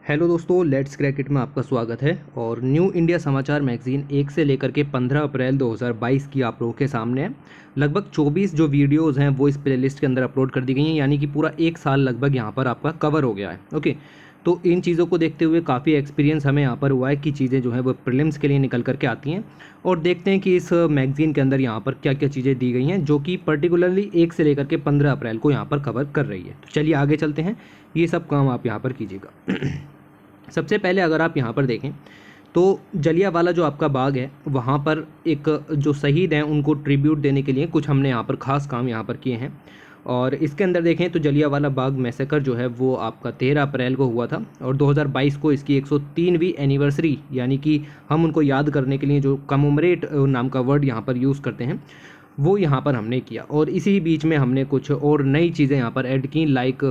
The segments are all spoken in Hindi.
हेलो दोस्तों, लेट्स क्रैकेट में आपका स्वागत है। और न्यू इंडिया समाचार मैगजीन 1 से लेकर के 15 अप्रैल 2022 की आप लोगों के सामने है। लगभग 24 जो वीडियोस हैं वो इस प्लेलिस्ट के अंदर अपलोड कर दी गई हैं, यानी कि पूरा एक साल लगभग यहाँ पर आपका कवर हो गया है। ओके, तो इन चीज़ों को देखते हुए काफ़ी एक्सपीरियंस हमें यहाँ पर हुआ है कि चीज़ें जो हैं वो प्रीलिम्स के लिए निकल करके आती हैं। और देखते हैं कि इस मैगज़ीन के अंदर यहाँ पर क्या क्या चीज़ें दी गई हैं जो कि पर्टिकुलरली 1 से लेकर के 15 अप्रैल को यहाँ पर कवर कर रही है। तो चलिए आगे चलते हैं, ये सब काम आप यहाँ पर कीजिएगा। सबसे पहले अगर आप यहाँ पर देखें तो जलियांवाला जो आपका बाग है वहाँ पर एक जो शहीद हैं उनको ट्रिब्यूट देने के लिए कुछ हमने यहाँ पर ख़ास काम यहाँ पर किए हैं। और इसके अंदर देखें तो जलियांवाला बाग मैसेकर जो है वो आपका 13 अप्रैल को हुआ था और 2022 को इसकी 103वीं एनिवर्सरी, यानी कि हम उनको याद करने के लिए जो कमोमरेट नाम का वर्ड यहाँ पर यूज़ करते हैं वो यहाँ पर हमने किया। और इसी बीच में हमने कुछ और नई चीज़ें यहाँ पर ऐड की, लाइक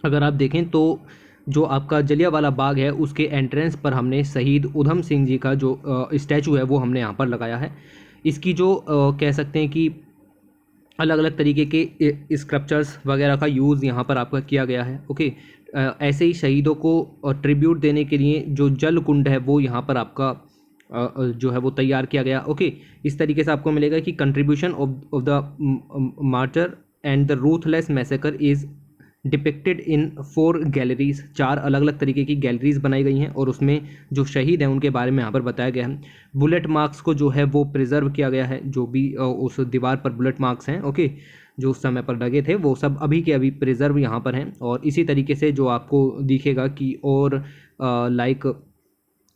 अगर आप देखें तो जो आपका जलियांवाला बाग है उसके एंट्रेंस पर हमने शहीद उधम सिंह जी का जो स्टैचू है वो हमने यहाँ पर लगाया है। इसकी जो कह सकते हैं कि अलग अलग तरीके के स्क्रप्चर्स वगैरह का यूज़ यहाँ पर आपका किया गया है। ओके, ऐसे ही शहीदों को ट्रिब्यूट देने के लिए जो जल कुंड है वो यहाँ पर आपका जो है वो तैयार किया गया। ओके, इस तरीके से आपको मिलेगा कि contribution of the martyr and the ruthless massacre is depicted in 4 galleries. 4 अलग अलग तरीके की गैलरीज बनाई गई हैं और उसमें जो शहीद हैं उनके बारे में यहाँ पर बताया गया है। बुलेट मार्क्स को जो है वो प्रिजर्व किया गया है, जो भी उस दीवार पर बुलेट मार्क्स हैं ओके जो उस समय पर लगे थे वो सब अभी के अभी प्रिजर्व यहाँ पर हैं। और इसी तरीके से जो आपको दिखेगा कि और लाइक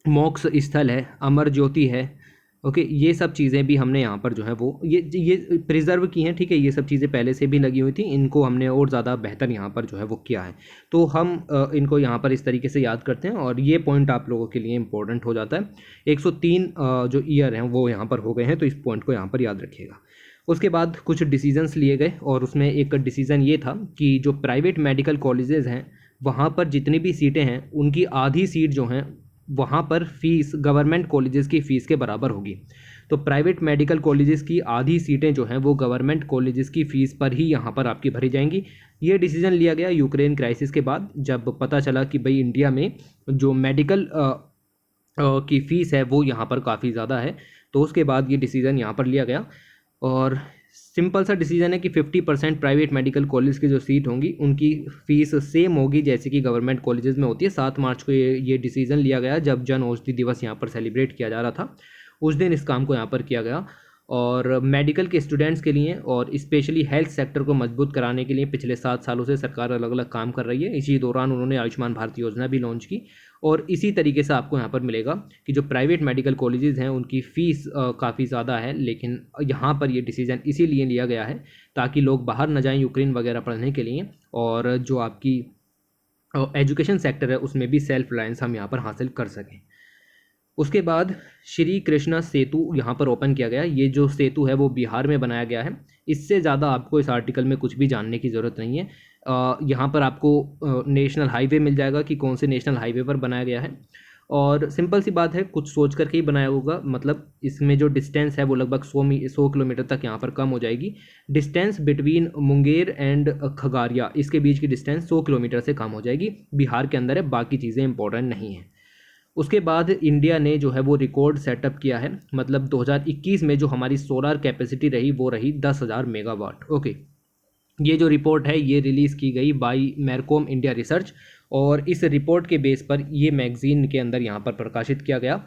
मोक्ष स्थल है, अमर ज्योति है, ओके ये सब चीज़ें भी हमने यहाँ पर जो है वो ये प्रिजर्व की हैं। ठीक है, ये सब चीज़ें पहले से भी लगी हुई थी, इनको हमने और ज़्यादा बेहतर यहाँ पर जो है वो किया है। तो हम इनको यहाँ पर इस तरीके से याद करते हैं और ये पॉइंट आप लोगों के लिए इंपॉर्टेंट हो जाता है। 103 जो ईयर हैं वो यहाँ पर हो गए हैं, तो इस पॉइंट को यहाँ पर याद रखिएगा। उसके बाद कुछ डिसीजंस लिए गए और उसमें एक डिसीज़न ये था कि जो प्राइवेट मेडिकल कॉलेजेस हैं वहाँ पर जितनी भी सीटें हैं उनकी आधी सीट जो हैं वहाँ पर फीस गवर्नमेंट कॉलेजेस की फ़ीस के बराबर होगी। तो प्राइवेट मेडिकल कॉलेजेस की आधी सीटें जो हैं वो गवर्नमेंट कॉलेजेस की फ़ीस पर ही यहाँ पर आपकी भरी जाएंगी। ये डिसीजन लिया गया यूक्रेन क्राइसिस के बाद, जब पता चला कि भाई इंडिया में जो मेडिकल की फ़ीस है वो यहाँ पर काफ़ी ज़्यादा है, तो उसके बाद ये डिसीज़न यहाँ पर लिया गया। और सिंपल सा डिसीजन है कि 50% प्राइवेट मेडिकल कॉलेज की जो सीट होंगी उनकी फ़ीस सेम होगी जैसे कि गवर्नमेंट कॉलेजेस में होती है। 7 मार्च को ये डिसीजन लिया गया जब जन औषधि दिवस यहाँ पर सेलिब्रेट किया जा रहा था, उस दिन इस काम को यहाँ पर किया गया। और मेडिकल के स्टूडेंट्स के लिए और स्पेशली हेल्थ सेक्टर को मजबूत कराने के लिए पिछले 7 सालों से सरकार अलग अलग काम कर रही है। इसी दौरान उन्होंने आयुष्मान भारत योजना भी लॉन्च की। और इसी तरीके से आपको यहाँ पर मिलेगा कि जो प्राइवेट मेडिकल कॉलेजेस हैं उनकी फ़ीस काफ़ी ज़्यादा है, लेकिन यहाँ पर ये डिसीजन इसीलिए लिया गया है ताकि लोग बाहर न जाएं यूक्रेन वगैरह पढ़ने के लिए, और जो आपकी एजुकेशन सेक्टर है उसमें भी सेल्फ रिलायंस हम यहाँ पर हासिल कर सकें। उसके बाद श्री कृष्णा सेतु यहाँ पर ओपन किया गया। ये जो सेतु है वो बिहार में बनाया गया है। इससे ज़्यादा आपको इस आर्टिकल में कुछ भी जानने की ज़रूरत नहीं है। यहाँ पर आपको नेशनल हाईवे मिल जाएगा कि कौन से नेशनल हाईवे पर बनाया गया है। और सिंपल सी बात है, कुछ सोच करके ही बनाया होगा, मतलब इसमें जो डिस्टेंस है वो लगभग 100 किलोमीटर तक यहाँ पर कम हो जाएगी। Distance between Munger and Khagaria, इसके बीच की डिस्टेंस 100 किलोमीटर से कम हो जाएगी। बिहार के अंदर है, बाकी चीज़ें इंपॉर्टेंट नहीं हैं। उसके बाद इंडिया ने जो है वो रिकॉर्ड सेटअप किया है, मतलब 2021 में जो हमारी सोलर कैपेसिटी रही वो रही 10,000 मेगावाट। ओके, ये जो रिपोर्ट है ये रिलीज़ की गई बाय मैरकॉम इंडिया रिसर्च, और इस रिपोर्ट के बेस पर ये मैगजीन के अंदर यहाँ पर प्रकाशित किया गया।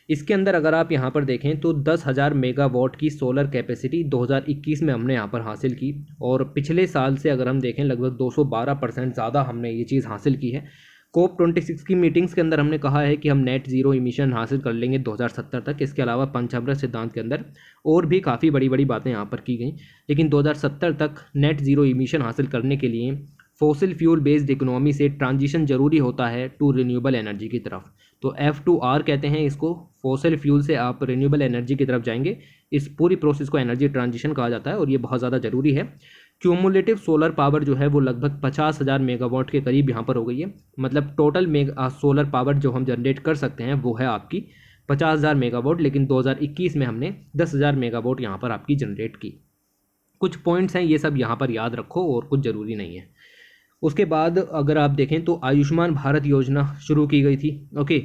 इसके अंदर अगर आप यहाँ पर देखें तो 10,000 मेगावाट की सोलर कैपेसिटी 2021 में हमने यहाँ पर हासिल की, और पिछले साल से अगर हम देखें लगभग 212% ज़्यादा हमने ये चीज़ हासिल की है। COP26 की मीटिंग्स के अंदर हमने कहा है कि हम नेट ज़ीरो इमिशन हासिल कर लेंगे 2070 तक। इसके अलावा पंचामृत सिद्धांत के अंदर और भी काफ़ी बड़ी बड़ी बातें यहाँ पर की गई, लेकिन 2070 तक नेट ज़ीरो इमिशन हासिल करने के लिए फॉसिल फ्यूल बेस्ड इकोनॉमी से ट्रांजिशन जरूरी होता है टू रिन्यूएबल एनर्जी की तरफ। तो F2R कहते हैं इसको, फॉसिल फ्यूल से आप रिन्यूएबल एनर्जी की तरफ जाएंगे। इस पूरी प्रोसेस को एनर्जी ट्रांजिशन कहा जाता है और ये बहुत ज़्यादा ज़रूरी है। क्यूमुलेटिव सोलर पावर जो है वो लगभग 50,000 मेगावाट के करीब यहाँ पर हो गई है। मतलब टोटल सोलर पावर जो हम जनरेट कर सकते हैं वो है आपकी 50,000 मेगावाट, लेकिन 2021 में हमने 10,000 मेगावाट यहाँ पर आपकी जनरेट की। कुछ पॉइंट्स हैं, ये सब यहाँ पर याद रखो और कुछ ज़रूरी नहीं है। उसके बाद अगर आप देखें तो आयुष्मान भारत योजना शुरू की गई थी। ओके,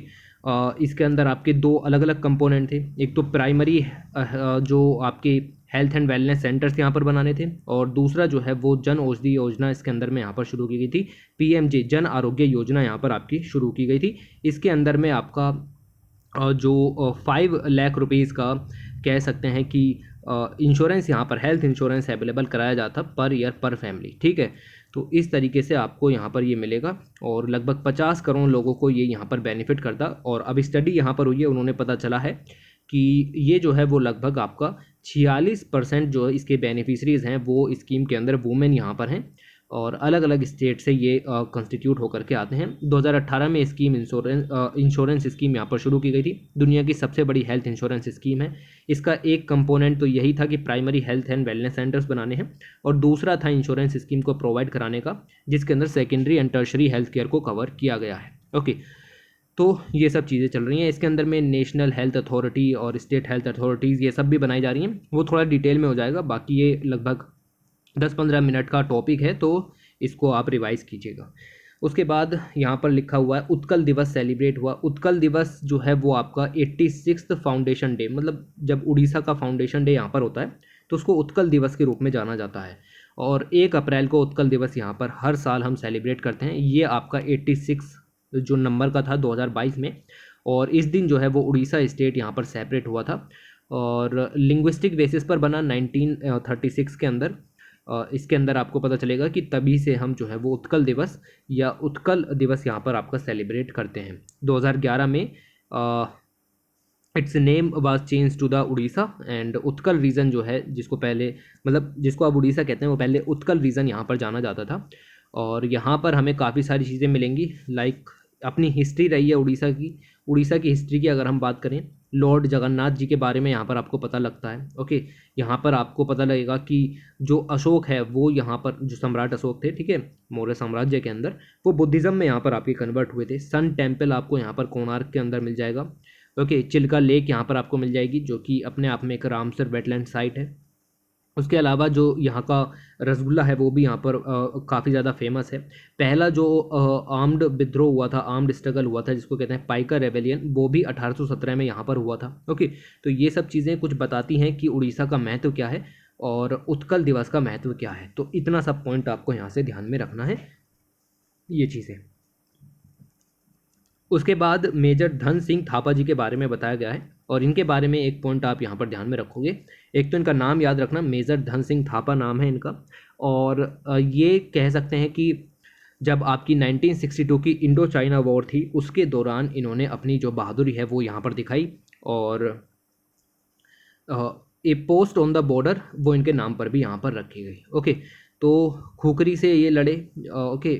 इसके अंदर आपके दो अलग अलग कंपोनेंट थे। एक तो प्राइमरी जो आपके हेल्थ एंड वेलनेस सेंटर्स यहाँ पर बनाने थे, और दूसरा जो है वो जन औषधि योजना इसके अंदर में यहाँ पर शुरू की गई थी। पीएमजे जन आरोग्य योजना यहाँ पर आपकी शुरू की गई थी। इसके अंदर में आपका जो 5 लाख रुपीज़ का कह सकते हैं कि इंश्योरेंस यहाँ पर हेल्थ इंश्योरेंस अवेलेबल कराया जाता पर ईयर पर फैमिली। ठीक है, तो इस तरीके से आपको यहाँ पर ये मिलेगा, और लगभग 50 करोड़ लोगों को ये यहाँ पर बेनिफिट करता। और अब स्टडी यहाँ पर हुई है, उन्होंने पता चला है कि ये जो है वो लगभग आपका 46% जो इसके बेनिफिशरीज़ हैं वो स्कीम के अंदर वुमेन यहाँ पर हैं, और अलग अलग स्टेट से ये कंस्टिट्यूट होकर के आते हैं। 2018 में स्कीम इंश्योरेंस स्कीम यहाँ पर शुरू की गई थी। दुनिया की सबसे बड़ी हेल्थ इंश्योरेंस स्कीम है। इसका एक कंपोनेंट तो यही था कि primary health and wellness centres बनाने हैं, और दूसरा था इंश्योरेंस स्कीम को प्रोवाइड कराने का, जिसके अंदर secondary and tertiary health care को कवर किया गया है। ओके, तो ये सब चीज़ें चल रही हैं। इसके अंदर में नेशनल हेल्थ अथॉरिटी और स्टेट हेल्थ अथॉरिटीज़ ये सब भी बनाई जा रही हैं। वो थोड़ा डिटेल में हो जाएगा, बाकी ये लगभग 10-15 मिनट का टॉपिक है, तो इसको आप रिवाइज कीजिएगा। उसके बाद यहाँ पर लिखा हुआ है उत्कल दिवस सेलिब्रेट हुआ। उत्कल दिवस जो है वो आपका 86th फाउंडेशन डे, मतलब जब उड़ीसा का फाउंडेशन डे यहाँ पर होता है तो उसको उत्कल दिवस के रूप में जाना जाता है, और 1 अप्रैल को उत्कल दिवस यहाँ पर हर साल हम सेलिब्रेट करते हैं। ये आपका 86 जो नंबर का था 2022 में, और इस दिन जो है वो उड़ीसा स्टेट यहाँ पर सेपरेट हुआ था, और लिंग्विस्टिक बेसिस पर बना 1936 के अंदर। इसके अंदर आपको पता चलेगा कि तभी से हम जो है वो उत्कल दिवस या उत्कल दिवस यहाँ पर आपका सेलिब्रेट करते हैं। 2011 में its name was change to the Odisha, and Utkal region जो है जिसको पहले मतलब जिसको आप उड़ीसा कहते हैं वो पहले उत्कल रीजन यहाँ पर जाना जाता था। और यहाँ पर हमें काफ़ी सारी चीज़ें मिलेंगी, लाइक अपनी हिस्ट्री रही है उड़ीसा की हिस्ट्री की अगर हम बात करें, लॉर्ड जगन्नाथ जी के बारे में यहाँ पर आपको पता लगता है। ओके, यहाँ पर आपको पता लगेगा कि जो अशोक है वो यहाँ पर जो सम्राट अशोक थे, ठीक है, मौर्य साम्राज्य के अंदर, वो बुद्धिज़्म में यहाँ पर आपके कन्वर्ट हुए थे। सन टेम्पल आपको यहाँ पर कोणार्क के अंदर मिल जाएगा। ओके, चिल्का लेक यहाँ पर आपको मिल जाएगी, जो कि अपने आप में एक रामसर वेटलैंड साइट है। उसके अलावा जो यहाँ का रसगुल्ला है वो भी यहाँ पर काफ़ी ज़्यादा फेमस है। पहला जो आर्म्ड विद्रोह हुआ था, आर्म्ड स्ट्रगल हुआ था, जिसको कहते हैं पाइका रेवेलियन, वो भी 1817 में यहाँ पर हुआ था। ओके, तो ये सब चीज़ें कुछ बताती हैं कि उड़ीसा का महत्व क्या है और उत्कल दिवस का महत्व क्या है। तो इतना सब पॉइंट आपको यहाँ से ध्यान में रखना है, ये चीज़ें। उसके बाद मेजर धन सिंह थापा जी के बारे में बताया गया है, और इनके बारे में एक पॉइंट आप यहाँ पर ध्यान में रखोगे। एक तो इनका नाम याद रखना, मेजर धन सिंह थापा नाम है इनका, और ये कह सकते हैं कि जब आपकी 1962 की इंडो चाइना वॉर थी उसके दौरान इन्होंने अपनी जो बहादुरी है वो यहाँ पर दिखाई, और ए पोस्ट ऑन द बॉर्डर वो इनके नाम पर भी यहाँ पर रखी गई। ओके, तो खुखरी से ये लड़े। ओके,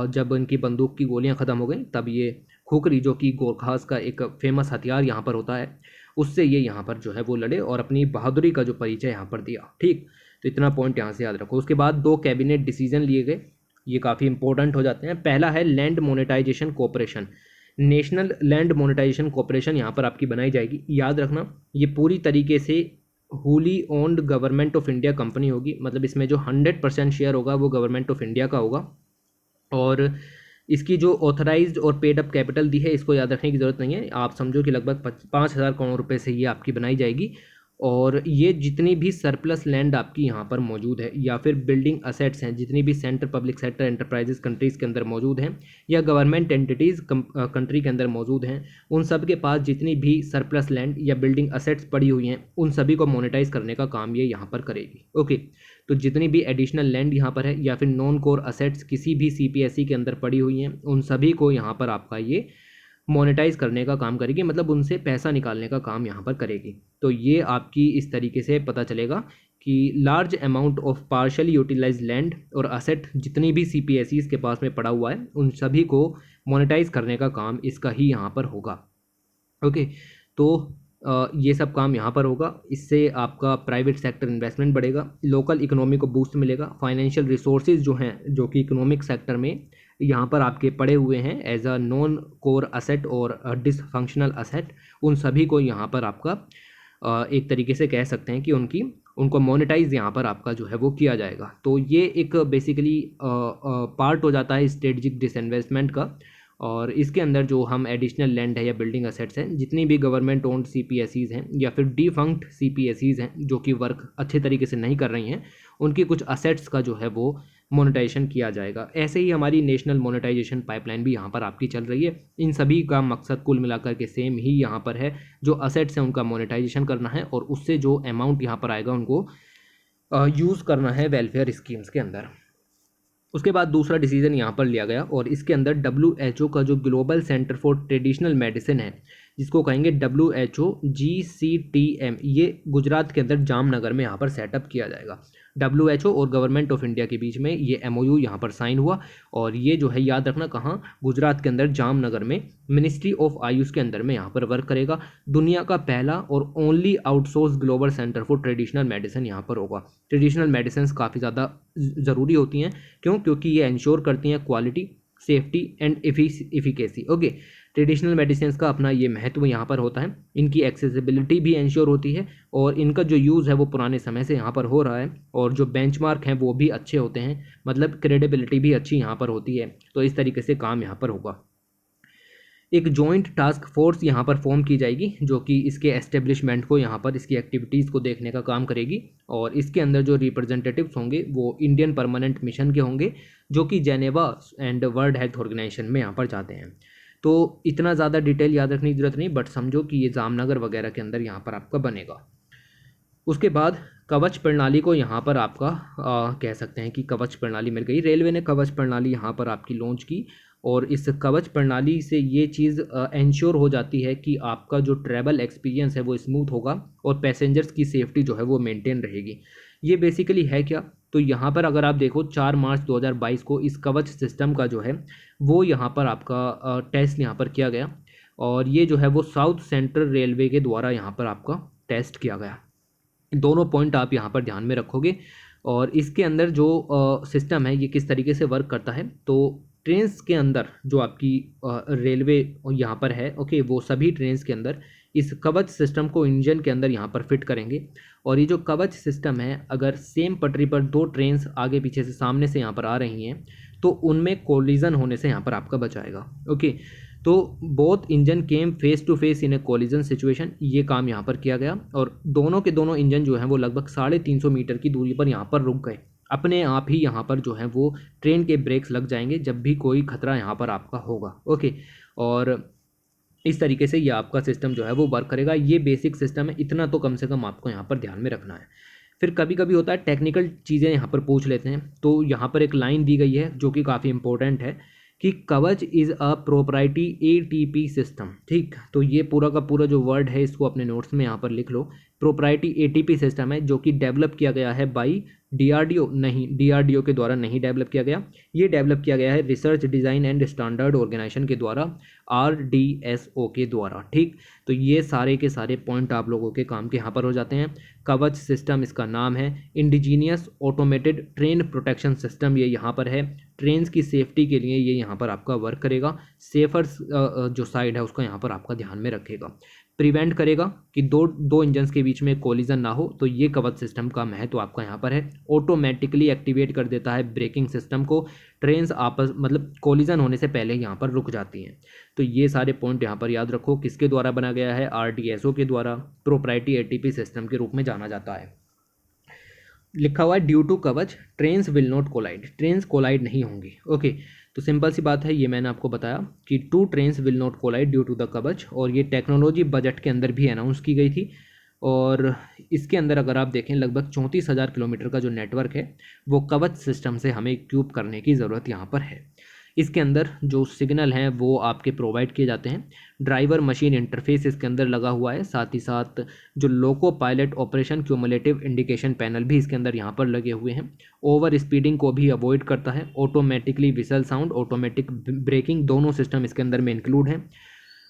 जब इनकी बंदूक की गोलियाँ ख़त्म हो गई तब ये खुखरी, जो कि गोरखास का एक फेमस हथियार यहाँ पर होता है, उससे ये यहाँ पर जो है वो लड़े और अपनी बहादुरी का जो परिचय यहाँ पर दिया। ठीक, तो इतना पॉइंट यहाँ से याद रखो। उसके बाद 2 कैबिनेट डिसीजन लिए गए, ये काफ़ी इंपॉर्टेंट हो जाते हैं। पहला है land monetization corporation, national land monetization corporation यहाँ पर आपकी बनाई जाएगी। याद रखना, ये पूरी तरीके से wholly owned government of India company होगी, मतलब इसमें जो 100% शेयर होगा वो गवर्नमेंट ऑफ इंडिया का होगा, और इसकी जो ऑथराइज्ड और पेड अप कैपिटल दी है इसको याद रखने की ज़रूरत नहीं है। आप समझो कि लगभग 5,000 करोड़ रुपए से ये आपकी बनाई जाएगी, और ये जितनी भी सरप्लस लैंड आपकी यहाँ पर मौजूद है या फिर बिल्डिंग असेट्स हैं, जितनी भी centre public sector enterprises countries के अंदर मौजूद हैं या गवर्नमेंट एंटिटीज़ कंट्री के अंदर मौजूद हैं, उन सब के पास जितनी भी सरप्लस लैंड या बिल्डिंग असेट्स पड़ी हुई हैं उन सभी को मोनेटाइज करने का काम ये यहाँ पर करेगी। ओके, तो जितनी भी एडिशनल लैंड यहाँ पर है या फिर नॉन कोर असेट्स किसी भी CPSE के अंदर पड़ी हुई हैं उन सभी को यहाँ पर आपका ये मोनेटाइज करने का काम करेगी, मतलब उनसे पैसा निकालने का काम यहाँ पर करेगी। तो ये आपकी इस तरीके से पता चलेगा कि large amount of partially utilize land और असेट जितनी भी CPSEs के पास में पड़ा हुआ है उन सभी को मोनेटाइज करने का काम इसका ही यहाँ पर होगा। ओके, तो ये सब काम यहाँ पर होगा। इससे आपका प्राइवेट सेक्टर इन्वेस्टमेंट बढ़ेगा, लोकल इकोनॉमी को बूस्ट मिलेगा, फाइनेंशियल रिसोर्सेज जो हैं जो कि इकोनॉमिक सेक्टर में यहाँ पर आपके पड़े हुए हैं as a non core asset और डिसफंक्शनल असेट, उन सभी को यहाँ पर आपका एक तरीके से कह सकते हैं कि उनको मोनेटाइज यहाँ पर आपका जो है वो किया जाएगा। तो ये एक बेसिकली पार्ट हो जाता है स्ट्रेटजिक डिसइन्वेस्टमेंट का। और इसके अंदर जो हम एडिशनल लैंड है या बिल्डिंग असेट्स हैं, जितनी भी गवर्नमेंट ओन्ड CPSEs हैं या फिर डिफंक्ट CPSEs हैं जो कि वर्क अच्छे तरीके से नहीं कर रही हैं, उनकी कुछ असेट्स का जो है वो मोनेटाइजेशन किया जाएगा। ऐसे ही हमारी नेशनल मोनेटाइजेशन पाइपलाइन भी यहाँ पर आपकी चल रही है। इन सभी का मकसद कुल मिलाकर के सेम ही यहाँ पर है, जो असेट्स हैं उनका मोनेटाइजेशन करना है और उससे जो अमाउंट यहाँ पर आएगा उनको यूज़ करना है वेलफेयर स्कीम्स के अंदर। उसके बाद दूसरा डिसीजन यहाँ पर लिया गया और इसके अंदर WHO का जो global centre for traditional medicine है, जिसको कहेंगे WHO GCTM, ये गुजरात के अंदर जामनगर में यहाँ पर सेटअप किया जाएगा। WHO और गवर्नमेंट ऑफ इंडिया के बीच में ये MOU यहाँ पर साइन हुआ और ये जो है याद रखना कहाँ, गुजरात के अंदर जामनगर में मिनिस्ट्री ऑफ आयुष के अंदर में यहाँ पर वर्क करेगा। दुनिया का पहला और only outsource global centre for traditional medicine यहाँ पर होगा। ट्रेडिशनल मेडिसिन काफ़ी ज़्यादा ज़रूरी होती हैं, क्योंकि ये इंश्योर करती हैं quality, safety and efficacy. Okay, traditional medicine का अपना ये महत्व यहाँ पर होता है, इनकी एक्सेसिबिलिटी भी इंश्योर होती है और इनका जो यूज़ है वो पुराने समय से यहाँ पर हो रहा है और जो बेंचमार्क हैं वो भी अच्छे होते हैं, मतलब क्रेडिबिलिटी भी अच्छी यहाँ पर होती है। तो इस तरीके से काम यहाँ पर होगा। एक जॉइंट टास्क फोर्स यहाँ पर फॉर्म की जाएगी जो कि इसके एस्टेब्लिशमेंट को, यहाँ पर इसकी एक्टिविटीज़ को देखने का काम करेगी और इसके अंदर जो रिप्रेजेंटेटिव्स होंगे वो इंडियन परमानेंट मिशन के होंगे जो कि Geneva and World Health Organization में यहाँ पर जाते हैं। तो इतना ज़्यादा डिटेल याद रखने की जरूरत नहीं, बट समझो कि ये जामनगर वगैरह के अंदर यहाँ पर आपका बनेगा। उसके बाद कवच प्रणाली को यहाँ पर आपका कह सकते हैं कि कवच प्रणाली मिल गई। रेलवे ने कवच प्रणाली यहाँ पर आपकी लॉन्च की और इस कवच प्रणाली से ये चीज़ इंश्योर हो जाती है कि आपका जो ट्रैवल एक्सपीरियंस है वो स्मूथ होगा और पैसेंजर्स की सेफ्टी जो है वो मेंटेन रहेगी। ये बेसिकली है क्या, तो यहाँ पर अगर आप देखो 4 मार्च 2022 को इस कवच सिस्टम का जो है वो यहाँ पर आपका टेस्ट यहाँ पर किया गया और ये जो है वो साउथ सेंट्रल रेलवे के द्वारा यहाँ पर आपका टेस्ट किया गया। दोनों पॉइंट आप यहाँ पर ध्यान में रखोगे और इसके अंदर जो सिस्टम है ये किस तरीके से वर्क करता है। तो ट्रेन्स के अंदर जो आपकी रेलवे यहाँ पर है, ओके, वो सभी ट्रेन्स के अंदर इस कवच सिस्टम को इंजन के अंदर यहाँ पर फिट करेंगे और ये जो कवच सिस्टम है, अगर सेम पटरी पर 2 ट्रेन्स आगे पीछे से सामने से यहाँ पर आ रही हैं तो उनमें कोलिजन होने से यहाँ पर आपका बचाएगा। ओके, तो both engine came face to face in a collision situation, ये काम यहाँ पर किया गया और दोनों के दोनों इंजन जो हैं वो लगभग 350 मीटर की दूरी पर यहाँ पर रुक गए। अपने आप ही यहाँ पर जो है वो ट्रेन के ब्रेक्स लग जाएंगे जब भी कोई खतरा यहाँ पर आपका होगा। ओके, और इस तरीके से ये आपका सिस्टम जो है वो वर्क करेगा। ये बेसिक सिस्टम है, इतना तो कम से कम आपको यहाँ पर ध्यान में रखना है। फिर कभी कभी होता है टेक्निकल चीज़ें यहाँ पर पूछ लेते हैं, तो यहाँ पर एक लाइन दी गई है जो कि काफ़ी इंपॉर्टेंट है कि कवच is a propriety ATP system. ठीक, तो ये पूरा का पूरा जो वर्ड है इसको अपने नोट्स में यहाँ पर लिख लो। प्रोप्राइटी ATP सिस्टम है जो कि डेवलप किया गया है बाई DRDO, नहीं, DRDO के द्वारा नहीं डेवलप किया गया, ये डेवलप किया गया है research design and standard organization के द्वारा, RDSO के द्वारा। ठीक, तो ये सारे के सारे पॉइंट आप लोगों के काम के यहाँ पर हो जाते हैं। कवच सिस्टम इसका नाम है, indigenous automated train protection system, ये यहाँ पर है। ट्रेन्स की सेफ्टी के लिए ये यहाँ पर आपका वर्क करेगा। सेफर जो साइड है उसका यहाँ पर आपका ध्यान में रखेगा। प्रिवेंट करेगा कि दो इंजन्स के बीच में कोलिजन ना हो, तो ये कवच सिस्टम का महत्व आपका यहाँ पर है। ऑटोमेटिकली एक्टिवेट कर देता है ब्रेकिंग सिस्टम को, ट्रेन्स आपस मतलब कोलिजन होने से पहले यहाँ पर रुक जाती हैं। तो ये सारे पॉइंट यहाँ पर याद रखो। किसके द्वारा बना गया है? RDSO के द्वारा, प्रोप्राइटी ATP सिस्टम के रूप में जाना जाता है। लिखा हुआ है due to Kavach trains will not collide, trains collide नहीं होंगी। ओके, तो सिंपल सी बात है, ये मैंने आपको बताया कि 2 trains will not collide due to the Kavach, और ये टेक्नोलॉजी बजट के अंदर भी अनाउंस की गई थी। और इसके अंदर अगर आप देखें लगभग 34,000 किलोमीटर का जो नेटवर्क है वो कवच सिस्टम से हमें इक्विप करने की ज़रूरत यहाँ पर है। इसके अंदर जो सिग्नल हैं वो आपके प्रोवाइड किए जाते हैं। ड्राइवर मशीन इंटरफेस इसके अंदर लगा हुआ है, साथ ही साथ जो loco pilot operation cumulative indication panel भी इसके अंदर यहाँ पर लगे हुए हैं। ओवर स्पीडिंग को भी अवॉइड करता है। Automatically whistle sound, automatic breaking, दोनों सिस्टम इसके अंदर में इंक्लूड हैं।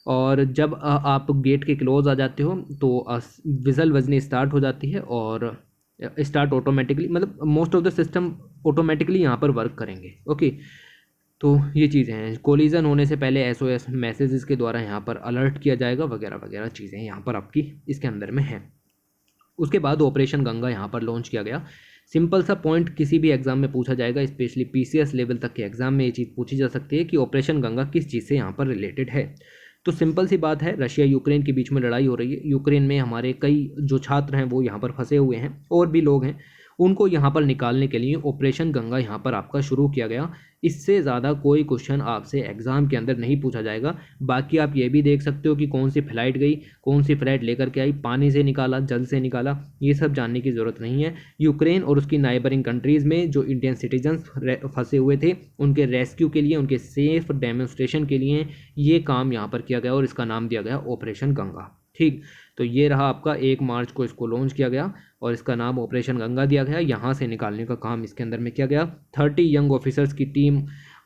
और जब आप गेट के क्लोज आ जाते हो तो विजल बजनी स्टार्ट हो जाती है और स्टार्ट ऑटोमेटिकली, मतलब most of the system automatically यहाँ पर वर्क करेंगे। ओके, तो ये चीज़ें हैं। कोलिजन होने से पहले SOS मैसेजेस के द्वारा यहाँ पर अलर्ट किया जाएगा, वगैरह वगैरह चीज़ें यहाँ पर आपकी इसके अंदर में हैं। उसके बाद ऑपरेशन गंगा यहाँ पर लॉन्च किया गया। सिंपल सा पॉइंट किसी भी एग्जाम में पूछा जाएगा, स्पेशली पीसीएस लेवल तक के एग्जाम में ये चीज़ पूछी जा सकती है कि ऑपरेशन गंगा किस चीज़ से यहाँ पर रिलेटेड है। तो सिंपल सी बात है, रशिया यूक्रेन के बीच में लड़ाई हो रही है। यूक्रेन में हमारे कई जो छात्र हैं वो यहाँ पर फंसे हुए हैं और भी लोग हैं, उनको यहाँ पर निकालने के लिए ऑपरेशन गंगा यहाँ पर आपका शुरू किया गया। इससे ज़्यादा कोई क्वेश्चन आपसे एग्ज़ाम के अंदर नहीं पूछा जाएगा। बाकी आप ये भी देख सकते हो कि कौन सी फ्लाइट गई, कौन सी फ्लाइट लेकर के आई, पानी से निकाला, जल से निकाला, ये सब जानने की ज़रूरत नहीं है। यूक्रेन और उसकी नाइबरिंग कंट्रीज़ में जो इंडियन सिटीजन्स फंसे हुए थे उनके रेस्क्यू के लिए, उनके सेफ डेमोन्स्ट्रेशन के लिए ये काम यहाँ पर किया गया और इसका नाम दिया गया ऑपरेशन गंगा। ठीक, तो ये रहा आपका 1 मार्च को इसको लॉन्च किया गया और इसका नाम ऑपरेशन गंगा दिया गया। यहाँ से निकालने का काम इसके अंदर में किया गया। 30 यंग ऑफिसर्स की टीम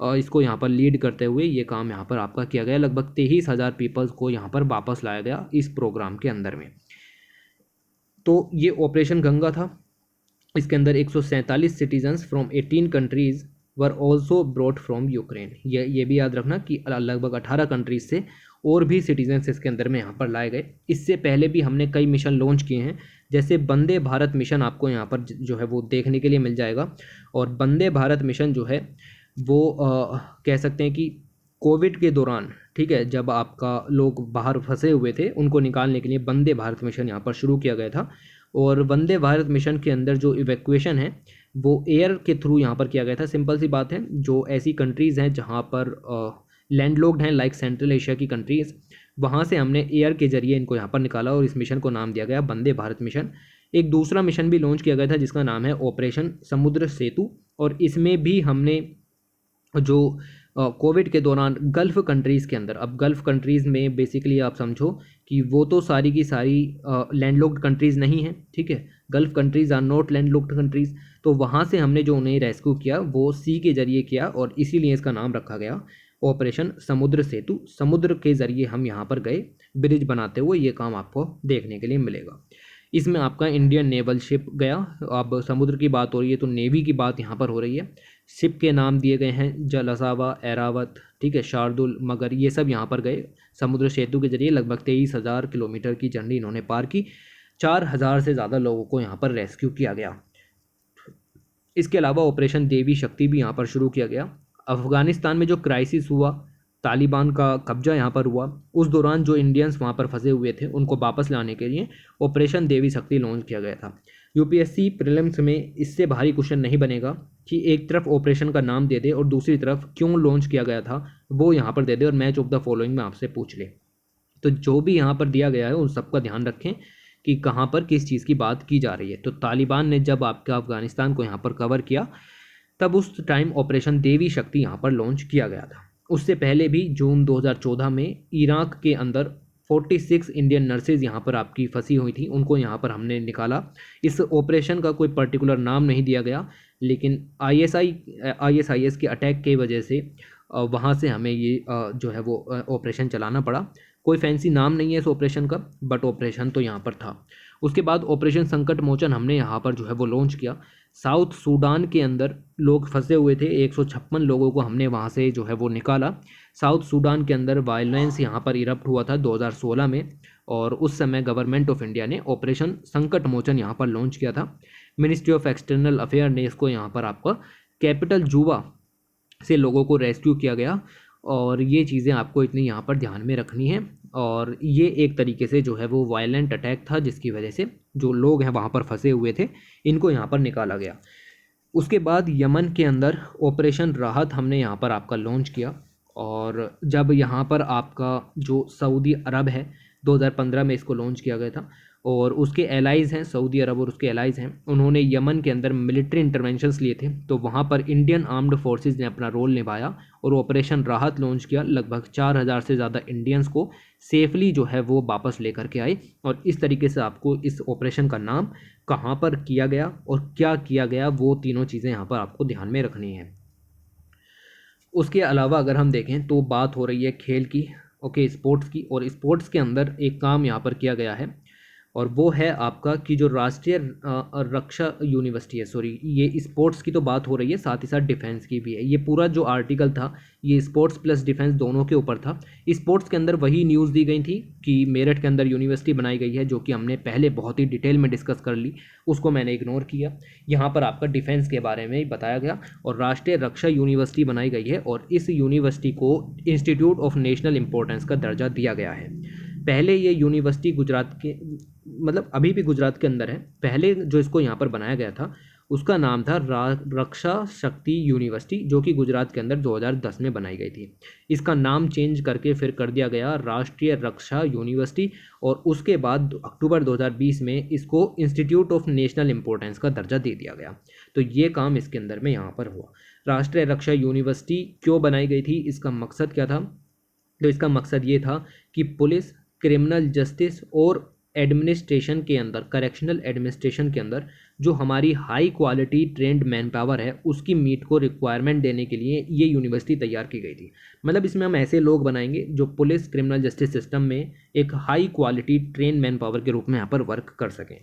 इसको यहाँ पर लीड करते हुए ये काम यहाँ पर आपका किया गया। लगभग 23,000 पीपल्स को यहाँ पर वापस लाया गया इस प्रोग्राम के अंदर में। तो ये ऑपरेशन गंगा था। इसके अंदर 147 citizens from 18 countries were also brought from Ukraine. ये भी याद रखना कि लगभग 18 कंट्रीज से और भी सिटीजन्स इसके अंदर में यहाँ पर लाए गए। इससे पहले भी हमने कई मिशन लॉन्च किए हैं, जैसे वंदे भारत मिशन आपको यहाँ पर जो है वो देखने के लिए मिल जाएगा। और वंदे भारत मिशन जो है वो कह सकते हैं कि कोविड के दौरान, ठीक है, जब आपका लोग बाहर फंसे हुए थे उनको निकालने के लिए वंदे भारत मिशन यहाँ पर शुरू किया गया था। और वंदे भारत मिशन के अंदर जो इवैक्यूएशन है वो एयर के थ्रू यहाँ पर किया गया था। सिंपल सी बात है, जो ऐसी कंट्रीज़ हैं जहाँ पर लैंडलॉक्ड हैं, लाइक सेंट्रल एशिया की कंट्रीज़, वहाँ से हमने एयर के जरिए इनको यहाँ पर निकाला और इस मिशन को नाम दिया गया वंदे भारत मिशन। एक दूसरा मिशन भी लॉन्च किया गया था जिसका नाम है ऑपरेशन समुद्र सेतु, और इसमें भी हमने जो कोविड के दौरान गल्फ़ कंट्रीज़ के अंदर, अब गल्फ़ कंट्रीज़ में बेसिकली आप समझो कि वो तो सारी की सारी लैंडलॉक्ड कंट्रीज़ नहीं हैं, ठीक है, Gulf countries are not landlocked countries. तो वहाँ से हमने जो उन्हें रेस्क्यू किया वो सी के ज़रिए किया और इसीलिए इसका नाम रखा गया ऑपरेशन समुद्र सेतु। समुद्र के ज़रिए हम यहाँ पर गए ब्रिज बनाते हुए, ये काम आपको देखने के लिए मिलेगा। इसमें आपका इंडियन नेवल शिप गया। अब समुद्र की बात हो रही है तो नेवी की बात यहाँ पर हो रही है। शिप के नाम दिए गए हैं जलसावा, एरावत, ठीक है, शार्दुल, मगर ये सब यहाँ पर गए समुद्र सेतु के जरिए। लगभग 23,000 किलोमीटर की जर्नी इन्होंने पार की। 4,000 से ज़्यादा लोगों को यहाँ पर रेस्क्यू किया गया। इसके अलावा ऑपरेशन देवी शक्ति भी यहाँ पर शुरू किया गया। अफ़गानिस्तान में जो क्राइसिस हुआ, तालिबान का कब्जा यहाँ पर हुआ, उस दौरान जो इंडियंस वहाँ पर फंसे हुए थे उनको वापस लाने के लिए ऑपरेशन देवी शक्ति लॉन्च किया गया था। यूपीएससी प्रीलिम्स में इससे भारी क्वेश्चन नहीं बनेगा कि एक तरफ ऑपरेशन का नाम दे दे और दूसरी तरफ क्यों लॉन्च किया गया था वो यहाँ पर दे दे और मैच ऑफ द फॉलोइंग में आपसे पूछ ले। तो जो भी यहाँ पर दिया गया है उन सबका ध्यान रखें कि कहाँ पर किस चीज़ की बात की जा रही है। तो तालिबान ने जब आपका अफ़गानिस्तान को यहाँ पर कवर किया तब उस टाइम ऑपरेशन देवी शक्ति यहाँ पर लॉन्च किया गया था। उससे पहले भी जून 2014 में इराक के अंदर 46 इंडियन नर्सेज यहाँ पर आपकी फंसी हुई थी, उनको यहाँ पर हमने निकाला। इस ऑपरेशन का कोई पर्टिकुलर नाम नहीं दिया गया, लेकिन ISIS के अटैक की वजह से वहाँ से हमें ये जो है वो ऑपरेशन चलाना पड़ा। कोई फैंसी नाम नहीं है इस ऑपरेशन का, बट ऑपरेशन तो यहाँ पर था। उसके बाद ऑपरेशन संकट मोचन हमने यहाँ पर जो है वो लॉन्च किया। साउथ सूडान के अंदर लोग फंसे हुए थे, 156 लोगों को हमने वहाँ से जो है वो निकाला। साउथ सूडान के अंदर वायलेंस यहाँ पर इरप्ट हुआ था 2016 में, और उस समय गवर्नमेंट ऑफ इंडिया ने ऑपरेशन संकट मोचन यहाँ पर लॉन्च किया था। मिनिस्ट्री ऑफ एक्सटर्नल अफेयर ने इसको यहाँ पर आपका कैपिटल जुबा से लोगों को रेस्क्यू किया गया, और ये चीज़ें आपको इतनी यहाँ पर ध्यान में रखनी है। और ये एक तरीके से जो है वो वायलेंट अटैक था जिसकी वजह से जो लोग हैं वहाँ पर फंसे हुए थे इनको यहाँ पर निकाला गया। उसके बाद यमन के अंदर ऑपरेशन राहत हमने यहाँ पर आपका लॉन्च किया, और जब यहाँ पर आपका जो सऊदी अरब है 2015 में इसको लॉन्च किया गया था, और उसके एलाइज़ हैं सऊदी अरब और उसके एलाइज़ हैं, उन्होंने यमन के अंदर मिलिट्री इंटरवेंशंस लिए थे, तो वहाँ पर इंडियन आर्म्ड फोर्सेस ने अपना रोल निभाया और ऑपरेशन राहत लॉन्च किया। लगभग 4,000 से ज़्यादा इंडियंस को सेफली जो है वो वापस लेकर के आए। और इस तरीके से आपको इस ऑपरेशन का नाम, कहाँ पर किया गया और क्या किया गया, वो तीनों चीज़ें यहाँ पर आपको ध्यान में रखनी है। उसके अलावा अगर हम देखें तो बात हो रही है खेल की, ओके, स्पोर्ट्स की, और स्पोर्ट्स के अंदर एक काम यहाँ पर किया गया है। और वो है आपका कि जो राष्ट्रीय रक्षा यूनिवर्सिटी है, सॉरी ये स्पोर्ट्स की तो बात हो रही है, साथ ही साथ डिफेंस की भी है। ये पूरा जो आर्टिकल था ये स्पोर्ट्स प्लस डिफेंस दोनों के ऊपर था। स्पोर्ट्स के अंदर वही न्यूज़ दी गई थी कि मेरठ के अंदर यूनिवर्सिटी बनाई गई है, जो कि हमने पहले बहुत ही डिटेल में डिस्कस कर ली, उसको मैंने इग्नोर किया। यहाँ पर आपका डिफेंस के बारे में ही बताया गया और राष्ट्रीय रक्षा यूनिवर्सिटी बनाई गई है और इस यूनिवर्सिटी को इंस्टीट्यूट ऑफ नेशनल इंपॉर्टेंस का दर्जा दिया गया है। पहले ये यूनिवर्सिटी गुजरात के, मतलब अभी भी गुजरात के अंदर है, पहले जो इसको यहाँ पर बनाया गया था उसका नाम था रक्षा शक्ति यूनिवर्सिटी, जो कि गुजरात के अंदर 2010 में बनाई गई थी। इसका नाम चेंज करके फिर कर दिया गया राष्ट्रीय रक्षा यूनिवर्सिटी और उसके बाद अक्टूबर 2020 में इसको इंस्टीट्यूट ऑफ नेशनल इंपॉर्टेंस का दर्जा दे दिया गया। तो ये काम इसके अंदर में यहाँ पर हुआ। राष्ट्रीय रक्षा यूनिवर्सिटी क्यों बनाई गई थी, इसका मकसद क्या था? तो इसका मकसद ये था कि पुलिस, क्रिमिनल जस्टिस और एडमिनिस्ट्रेशन के अंदर, करेक्शनल एडमिनिस्ट्रेशन के अंदर जो हमारी high quality trend man power है उसकी मीट को रिक्वायरमेंट देने के लिए ये यूनिवर्सिटी तैयार की गई थी। मतलब इसमें हम ऐसे लोग बनाएंगे जो पुलिस, क्रिमिनल जस्टिस सिस्टम में एक high quality trend man power के रूप में यहाँ पर वर्क कर सकें।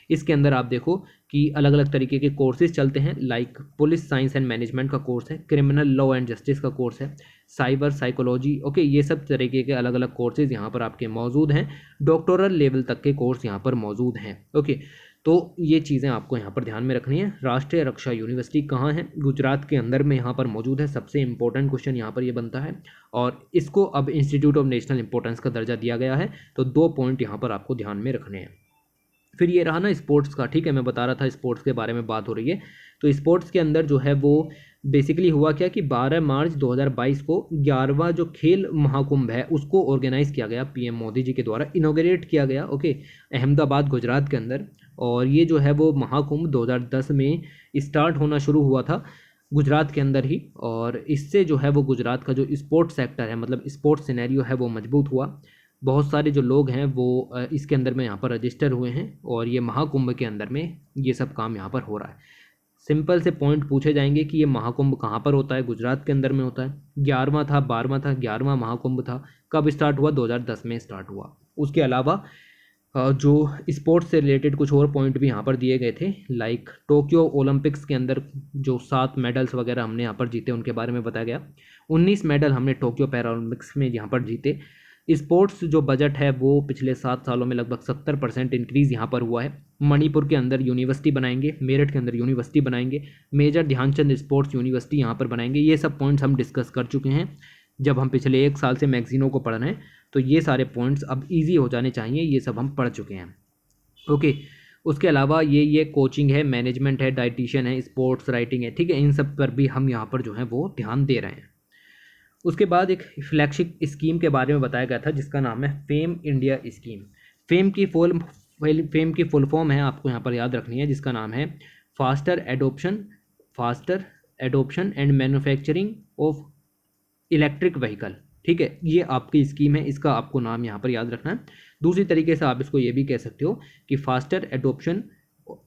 इसके अंदर आप देखो कि अलग अलग तरीके के कोर्सेज चलते हैं, like police science and management का कोर्स है, क्रिमिनल लॉ एंड जस्टिस का कोर्स है, साइबर साइकोलॉजी, ओके, ये सब तरीके के अलग अलग कोर्सेज यहाँ पर आपके मौजूद हैं। डॉक्टोरल लेवल तक के कोर्स यहाँ पर मौजूद हैं, ओके। तो ये चीज़ें आपको यहाँ पर ध्यान में रखनी है। राष्ट्रीय रक्षा यूनिवर्सिटी कहाँ है? गुजरात के अंदर में यहाँ पर मौजूद है। सबसे इंपॉर्टेंट क्वेश्चन यहाँ पर ये बनता है और इसको अब इंस्टीट्यूट ऑफ नेशनल इंपॉर्टेंस का दर्जा दिया गया है। तो 2 पॉइंट यहाँ पर आपको ध्यान में रखने हैं। फिर ये रहा ना स्पोर्ट्स का, ठीक है, मैं बता रहा था स्पोर्ट्स के बारे में बात हो रही है। तो स्पोर्ट्स के अंदर जो है वो बेसिकली हुआ क्या कि 12 मार्च 2022 को 11वां जो खेल महाकुंभ है उसको ऑर्गेनाइज किया गया, पीएम मोदी जी के द्वारा इनॉग्रेट किया गया, ओके, अहमदाबाद गुजरात के अंदर। और ये जो है वो महाकुंभ 2010 में स्टार्ट होना शुरू हुआ था गुजरात के अंदर ही, और इससे जो है वो गुजरात का जो स्पोर्ट्स सेक्टर है, मतलब स्पोर्ट्स सिनेरियो है, वो मजबूत हुआ। बहुत सारे जो लोग हैं वो इसके अंदर में यहाँ पर रजिस्टर हुए हैं और ये महाकुंभ के अंदर में ये सब काम यहाँ पर हो रहा है। सिंपल से पॉइंट पूछे जाएंगे कि ये महाकुंभ कहाँ पर होता है? गुजरात के अंदर में होता है। 11वां था, 12वां था, 11वां महाकुंभ था। कब स्टार्ट हुआ? 2010 में स्टार्ट हुआ। उसके अलावा जो स्पोर्ट्स से रिलेटेड कुछ और पॉइंट भी यहाँ पर दिए गए थे, लाइक टोक्यो ओलंपिक्स के अंदर जो 7 मेडल्स वगैरह हमने यहाँ पर जीते उनके बारे में बताया गया। 19 मेडल हमने टोक्यो पैरालंपिक्स में यहाँ पर जीते। स्पोर्ट्स जो बजट है वो पिछले 7 सालों में लगभग 70% इंक्रीज़ यहाँ पर हुआ है। मणिपुर के अंदर यूनिवर्सिटी बनाएंगे, मेरठ के अंदर यूनिवर्सिटी बनाएंगे, मेजर ध्यानचंद स्पोर्ट्स यूनिवर्सिटी यहाँ पर बनाएंगे। ये सब पॉइंट्स हम डिस्कस कर चुके हैं जब हम पिछले 1 साल से मैगजीनों को पढ़ रहे हैं, तो ये सारे पॉइंट्स अब ईजी हो जाने चाहिए, ये सब हम पढ़ चुके हैं, ओके। उसके अलावा ये कोचिंग है, मैनेजमेंट है, डाइटिशियन है, स्पोर्ट्स राइटिंग है, ठीक है, इन सब पर भी हम यहाँ पर जो है वो ध्यान दे रहे हैं। उसके बाद एक फ्लैगशिप स्कीम के बारे में बताया गया था जिसका नाम है फेम इंडिया स्कीम। फेम की फुल फॉर्म है, आपको यहाँ पर याद रखनी है, जिसका नाम है faster adoption and manufacturing of electric vehicle, ठीक है, ये आपकी स्कीम है, इसका आपको नाम यहाँ पर याद रखना है। दूसरी तरीके से आप इसको ये भी कह सकते हो कि faster adoption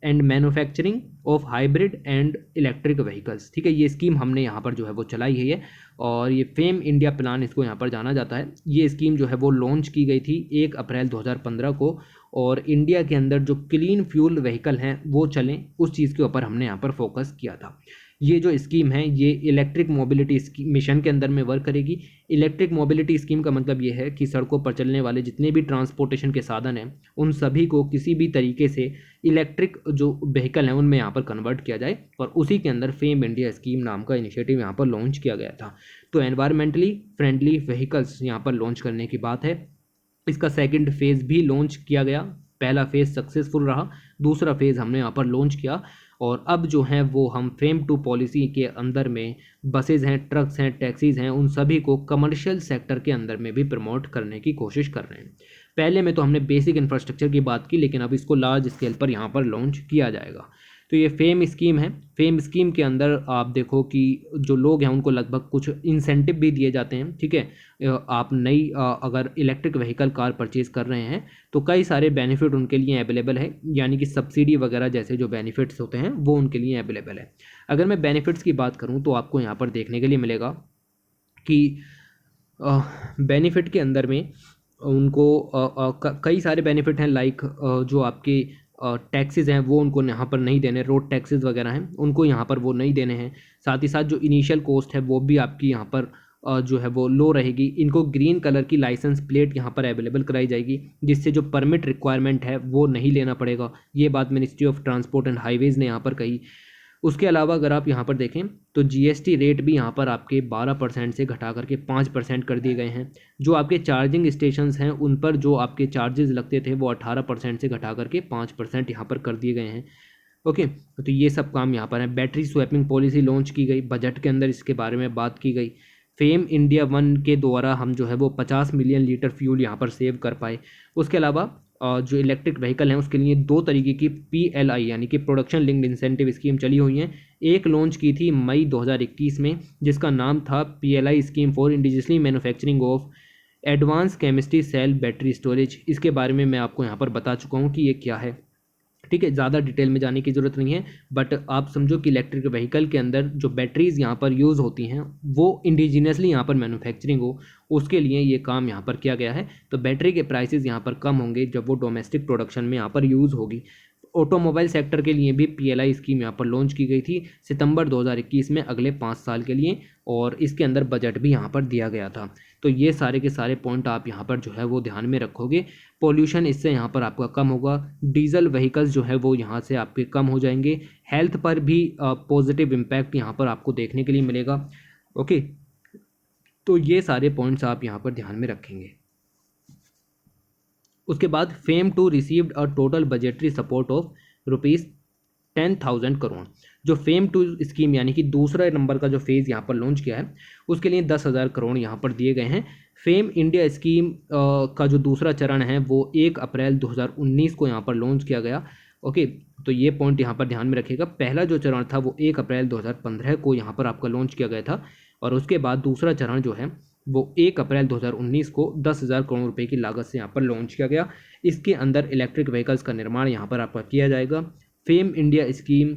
and manufacturing of hybrid and electric vehicles, ठीक है, ये स्कीम हमने यहाँ पर जो है वो चलाई है और ये फेम इंडिया प्लान इसको यहाँ पर जाना जाता है। ये स्कीम जो है वो लॉन्च की गई थी 1 अप्रैल 2015 को और इंडिया के अंदर जो क्लीन फ्यूल व्हीकल हैं वो चलें, उस चीज़ के ऊपर हमने यहाँ पर फोकस किया था। ये जो स्कीम है ये इलेक्ट्रिक मोबिलिटी मिशन के अंदर में वर्क करेगी। इलेक्ट्रिक मोबिलिटी स्कीम का मतलब ये है कि सड़कों पर चलने वाले जितने भी ट्रांसपोर्टेशन के साधन हैं उन सभी को किसी भी तरीके से इलेक्ट्रिक जो व्हीकल हैं उनमें यहाँ पर कन्वर्ट किया जाए और उसी के अंदर फेम इंडिया स्कीम नाम का इनिशिएटिव यहाँ पर लॉन्च किया गया था। तो एनवायरमेंटली फ्रेंडली व्हीकल्स यहाँ पर लॉन्च करने की बात है। इसका सेकंड फेज़ भी लॉन्च किया गया, पहला फेज़ सक्सेसफुल रहा, दूसरा फेज़ हमने यहाँ पर लॉन्च किया और अब जो हैं वो हम फेम 2 पॉलिसी के अंदर में बसेज़ हैं, ट्रक्स हैं, टैक्सीज़ हैं, उन सभी को कमर्शियल सेक्टर के अंदर में भी प्रमोट करने की कोशिश कर रहे हैं। पहले में तो हमने बेसिक इंफ्रास्ट्रक्चर की बात की, लेकिन अब इसको लार्ज स्केल पर यहाँ पर लॉन्च किया जाएगा। तो ये फेम स्कीम है। फेम स्कीम के अंदर आप देखो कि जो लोग हैं उनको लगभग कुछ इंसेंटिव भी दिए जाते हैं, ठीक है। आप नई अगर इलेक्ट्रिक व्हीकल कार परचेज कर रहे हैं तो कई सारे बेनिफिट उनके लिए अवेलेबल है, यानी कि सब्सिडी वगैरह जैसे जो बेनिफिट्स होते हैं वो उनके लिए अवेलेबल है। अगर मैं बेनिफिट्स की बात करूँ तो आपको यहाँ पर देखने के लिए मिलेगा कि बेनिफिट के अंदर में उनको कई सारे बेनिफिट हैं, लाइक जो आपके टैक्सेस हैं वो उनको यहाँ पर नहीं देने, रोड टैक्सेस वगैरह हैं उनको यहाँ पर वो नहीं देने हैं। साथ ही साथ जो इनिशियल कॉस्ट है वो भी आपकी यहाँ पर जो है वो लो रहेगी। इनको ग्रीन कलर की लाइसेंस प्लेट यहाँ पर अवेलेबल कराई जाएगी, जिससे जो परमिट रिक्वायरमेंट है वो नहीं लेना पड़ेगा। ये बात ministry of transport and highways ने यहाँ पर कही। उसके अलावा अगर आप यहाँ पर देखें तो जीएसटी रेट भी यहाँ पर आपके 12% से घटा करके 5% कर दिए गए हैं। जो आपके चार्जिंग स्टेशंस हैं उन पर जो आपके चार्जेस लगते थे वो 18% से घटा करके 5% यहाँ पर कर दिए गए हैं। ओके, तो ये सब काम यहाँ पर है। बैटरी स्वैपिंग पॉलिसी लॉन्च की गई, बजट के अंदर इसके बारे में बात की गई। फेम इंडिया 1 के द्वारा हम जो है वो 50 मिलियन लीटर फ्यूल यहाँ पर सेव कर पाए। उसके अलावा जो इलेक्ट्रिक व्हीकल हैं उसके लिए 2 तरीके की PLI यानी कि प्रोडक्शन लिंक्ड इंसेंटिव स्कीम चली हुई हैं। एक लॉन्च की थी मई 2021 में, जिसका नाम था PLI scheme for indigenously manufacturing of advance chemistry cell battery storage. इसके बारे में मैं आपको यहाँ पर बता चुका हूँ कि ये क्या है। ठीक है, ज़्यादा डिटेल में जाने की ज़रूरत नहीं है, बट आप समझो कि इलेक्ट्रिक व्हीकल के अंदर जो बैटरीज़ यहाँ पर यूज़ होती हैं वो इंडिजिनियसली यहाँ पर मैन्युफैक्चरिंग हो, उसके लिए ये काम यहाँ पर किया गया है। तो बैटरी के प्राइसेस यहाँ पर कम होंगे जब वो डोमेस्टिक प्रोडक्शन में यहाँ पर यूज़ होगी। ऑटोमोबाइल सेक्टर के लिए भी PLI स्कीम यहाँ पर लॉन्च की गई थी सितंबर 2021 में, अगले 5 साल के लिए, और इसके अंदर बजट भी यहाँ पर दिया गया था। तो ये सारे के सारे पॉइंट आप यहाँ पर जो है वो ध्यान में रखोगे। पोल्यूशन इससे यहाँ पर आपका कम होगा, डीजल व्हीकल्स जो है वो यहाँ से आपके कम हो जाएंगे, हेल्थ पर भी पॉजिटिव इम्पैक्ट यहाँ पर आपको देखने के लिए मिलेगा। ओके, तो ये सारे पॉइंट्स आप यहाँ पर ध्यान में रखेंगे। उसके बाद FAME-2 received a total budgetary support of ₹10,000 crore. जो FAME-2 स्कीम यानी कि दूसरा नंबर का जो फेज़ यहाँ पर लॉन्च किया है उसके लिए 10,000 करोड़ यहाँ पर दिए गए हैं। फेम इंडिया स्कीम का जो दूसरा चरण है वो 1 अप्रैल 2019 को यहाँ पर लॉन्च किया गया। ओके, तो ये पॉइंट यहाँ पर ध्यान में रखिएगा। पहला जो चरण था वो 1 अप्रैल 2015 को यहाँ पर आपका लॉन्च किया गया था, और उसके बाद दूसरा चरण जो है वो 1 अप्रैल 2019 को 10,000 करोड़ रुपए की लागत से यहाँ पर लॉन्च किया गया। इसके अंदर इलेक्ट्रिक व्हीकल्स का निर्माण यहाँ पर आपका किया जाएगा। फेम इंडिया स्कीम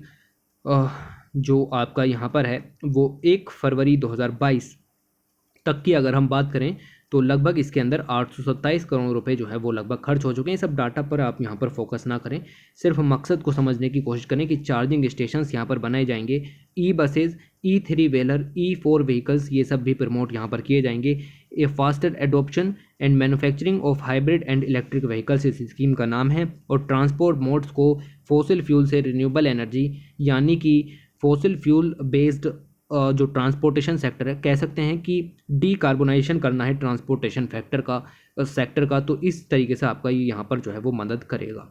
जो आपका यहाँ पर है वो 1 फरवरी 2022 तक की अगर हम बात करें तो लगभग इसके अंदर 827 करोड़ रुपए जो है वो लगभग खर्च हो चुके हैं। सब डाटा पर आप यहाँ पर फोकस ना करें, सिर्फ मकसद को समझने की कोशिश करें कि चार्जिंग स्टेशंस यहाँ पर बनाए जाएंगे, E-बसेज, E3 व्हीलर, E4 व्हीकल्स, ये सब भी प्रमोट यहाँ पर किए जाएंगे। A faster adoption and manufacturing of hybrid and electric vehicles इस स्कीम का नाम है। और ट्रांसपोर्ट मोड्स को फॉसिल फ्यूल से रिन्यूएबल एनर्जी यानी कि फॉसिल फ्यूल बेस्ड जो ट्रांसपोर्टेशन सेक्टर है, कह सकते हैं कि डीकार्बोनाइजेशन करना है ट्रांसपोर्टेशन सेक्टर का, तो इस तरीके से आपका ये यहाँ पर जो है वो मदद करेगा।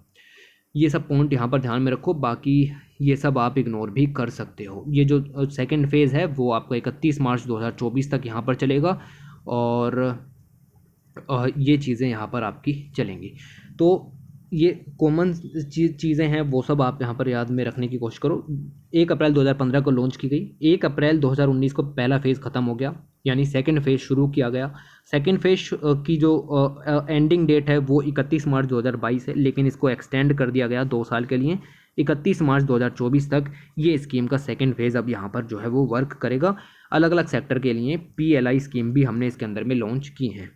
ये सब पॉइंट यहाँ पर ध्यान में रखो, बाकी ये सब आप इग्नोर भी कर सकते हो। ये जो सेकंड फेज़ है वो आपका 31 मार्च 2024 तक यहाँ पर चलेगा, और ये चीज़ें यहाँ पर आपकी चलेंगी। तो ये कॉमन चीज़ें हैं, वो सब आप यहाँ पर याद में रखने की कोशिश करो। 1 अप्रैल 2015 को लॉन्च की गई, 1 अप्रैल 2019 को पहला फेज़ ख़त्म हो गया, यानी सेकंड फेज़ शुरू किया गया। सेकंड फेज़ की जो एंडिंग डेट है वो 31 मार्च 2022 है, लेकिन इसको एक्सटेंड कर दिया गया 2 साल के लिए, 31 मार्च 2024 तक ये स्कीम का सेकंड फेज़ अब यहाँ पर जो है वो वर्क करेगा। अलग अलग सेक्टर के लिए PLI स्कीम भी हमने इसके अंदर में लॉन्च की हैं।